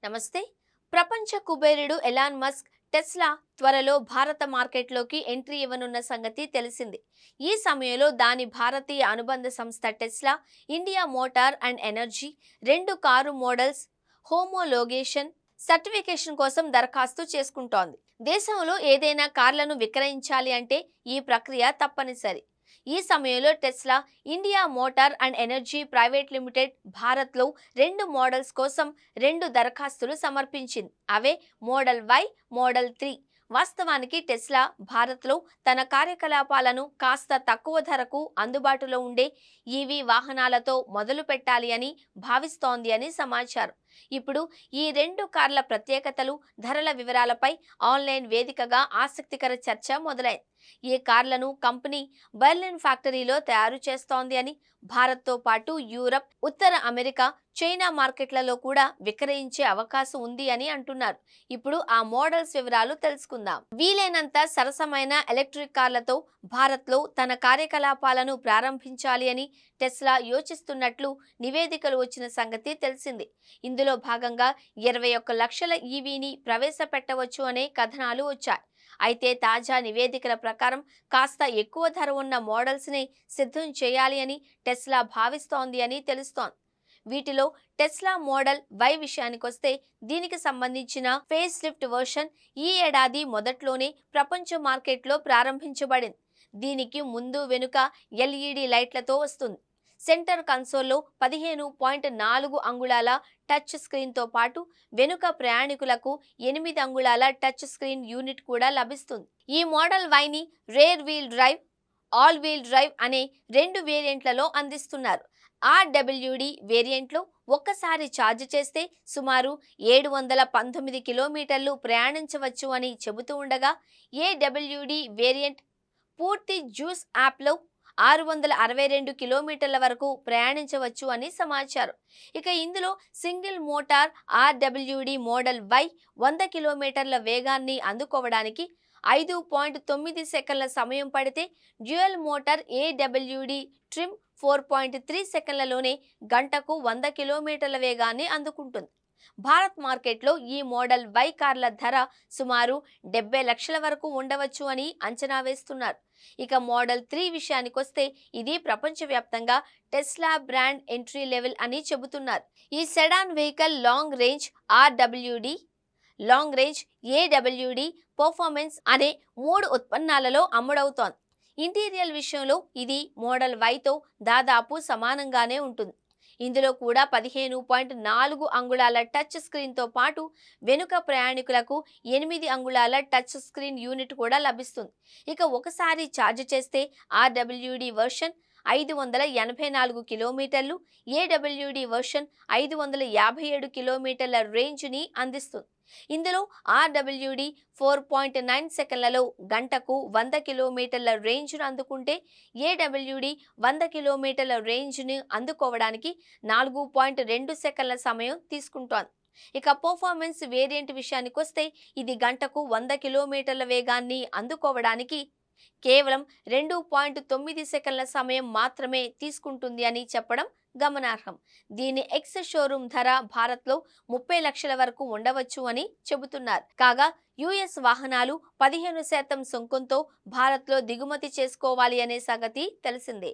నమస్తే. ప్రపంచ కుబేరుడు ఎలాన్ మస్క్ టెస్లా త్వరలో భారత మార్కెట్లోకి ఎంట్రీ ఇవ్వనున్న సంగతి తెలిసింది. ఈ సమయంలో దాని భారతీయ అనుబంధ సంస్థ Tesla India motor and energy రెండు కారు మోడల్స్ హోమోలోగేషన్ సర్టిఫికేషన్ కోసం దరఖాస్తు చేసుకుంటోంది. దేశంలో ఏదైనా కార్లను విక్రయించాలి అంటే ఈ ప్రక్రియ తప్పనిసరి. ఈ సమయంలో Tesla India motor and energy private limited భారత్లో రెండు మోడల్స్ కోసం రెండు దరఖాస్తులు సమర్పించింది. అవే మోడల్ వై, మోడల్ 3. వాస్తవానికి టెస్లా భారత్లో తన కార్యకలాపాలను కాస్త తక్కువ ధరకు అందుబాటులో ఉండే ఈవీ వాహనాలతో మొదలు పెట్టాలి అని భావిస్తోంది అని సమాచారం. ఇప్పుడు ఈ రెండు కార్ల ప్రత్యేకతలు, ధరల వివరాలపై ఆన్లైన్ వేదికగా ఆసక్తికర చర్చ మొదలైంది. ఈ కార్లను కంపెనీ బెర్లిన్ ఫ్యాక్టరీలో తయారు చేస్తోంది అని, భారత్తో పాటు యూరప్, ఉత్తర అమెరికా, చైనా మార్కెట్లలో కూడా విక్రయించే అవకాశం ఉంది అని అంటున్నారు. ఇప్పుడు ఆ మోడల్స్ వివరాలు తెలుసుకుందాం. వీలైనంత సరసమైన ఎలక్ట్రిక్ కార్లతో భారత్లో తన కార్యకలాపాలను ప్రారంభించాలి అని టెస్లా యోచిస్తున్నట్లు నివేదికలు వచ్చిన సంగతి తెలిసింది. ఇందులో భాగంగా 21 లక్షల ఈవీని ప్రవేశపెట్టవచ్చు అనే కథనాలు వచ్చాయి. అయితే తాజా నివేదికల ప్రకారం కాస్త ఎక్కువ ధర ఉన్న మోడల్స్ని సిద్ధం చేయాలి అని టెస్లా భావిస్తోంది అని తెలుస్తోంది. వీటిలో టెస్లా మోడల్ వై విషయానికొస్తే దీనికి సంబంధించిన ఫేస్ లిఫ్ట్ వర్షన్ ఈ ఏడాది మొదట్లోనే ప్రపంచ మార్కెట్లో ప్రారంభించబడింది. దీనికి ముందు వెనుక ఎల్ఈడి లైట్లతో వస్తుంది. సెంటర్ కన్సోల్లో 15.4 అంగుళాల టచ్ స్క్రీన్తో పాటు వెనుక ప్రయాణికులకు 8 అంగుళాల టచ్ స్క్రీన్ యూనిట్ కూడా లభిస్తుంది. ఈ మోడల్ వైని rear wheel drive, all wheel drive అనే రెండు వేరియంట్లలో అందిస్తున్నారు. RWD వేరియంట్లో ఒక్కసారి ఛార్జ్ చేస్తే సుమారు 719 కిలోమీటర్లు ప్రయాణించవచ్చు అని చెబుతూ ఉండగా, AWD వేరియంట్ పూర్తి జ్యూస్ యాప్లో 662 కిలోమీటర్ల వరకు ప్రయాణించవచ్చు అని సమాచారం. ఇక ఇందులో single motor RWD model Y 100 కిలోమీటర్ల వేగాన్ని అందుకోవడానికి 5.9 సెకన్ల సమయం పడితే, డ్యూయల్ మోటార్ AWD ట్రిమ్ 4.3 సెకన్లలోనే గంటకు 100 కిలోమీటర్ల వేగాన్ని అందుకుంటుంది. భారత్ మార్కెట్లో ఈ మోడల్ వై కార్ల ధర సుమారు 70 లక్షల వరకు ఉండవచ్చు అని అంచనా వేస్తున్నారు. ఇక మోడల్ 3 విషయానికొస్తే ఇది ప్రపంచవ్యాప్తంగా టెస్లా బ్రాండ్ ఎంట్రీ లెవెల్ అని చెబుతున్నారు. ఈ sedan vehicle long range RWD, long range AWD, performance అనే 3 ఉత్పన్నాలలో అమ్ముడవుతోంది. ఇంటీరియర్ విషయంలో ఇది మోడల్ వైతో దాదాపు సమానంగానే ఉంటుంది. ఇందులో కూడా 15.4 అంగుళాల టచ్ స్క్రీన్తో పాటు వెనుక ప్రయాణికులకు 8 అంగుళాల టచ్ స్క్రీన్ యూనిట్ కూడా లభిస్తుంది. ఇక ఒకసారి ఛార్జ్ చేస్తే RWD వర్షన్ 584 కిలోమీటర్లు, AWD వర్షన్ 557 కిలోమీటర్ల రేంజ్ని అందిస్తుంది. ఇందులో RWD 4.9 సెకన్లలో గంటకు 100 కిలోమీటర్ల రేంజ్ను అందుకుంటే, AWD 100 కిలోమీటర్ల రేంజ్ను అందుకోవడానికి 4.2 సెకన్ల సమయం తీసుకుంటోంది. ఇక పర్ఫార్మెన్స్ వేరియంట్ విషయానికొస్తే ఇది గంటకు 100 కిలోమీటర్ల వేగాన్ని అందుకోవడానికి కేవలం 2.9 సెకన్ల సమయం మాత్రమే తీసుకుంటుంది అని చెప్పడం గమనార్హం. దీని ఎక్స్ షోరూమ్ ధర భారత్లో 30 లక్షల వరకు ఉండవచ్చు అని చెబుతున్నారు. కాగా US వాహనాలు 15% సుంకంతో భారత్లో దిగుమతి చేసుకోవాలి అనే సంగతి తెలిసిందే.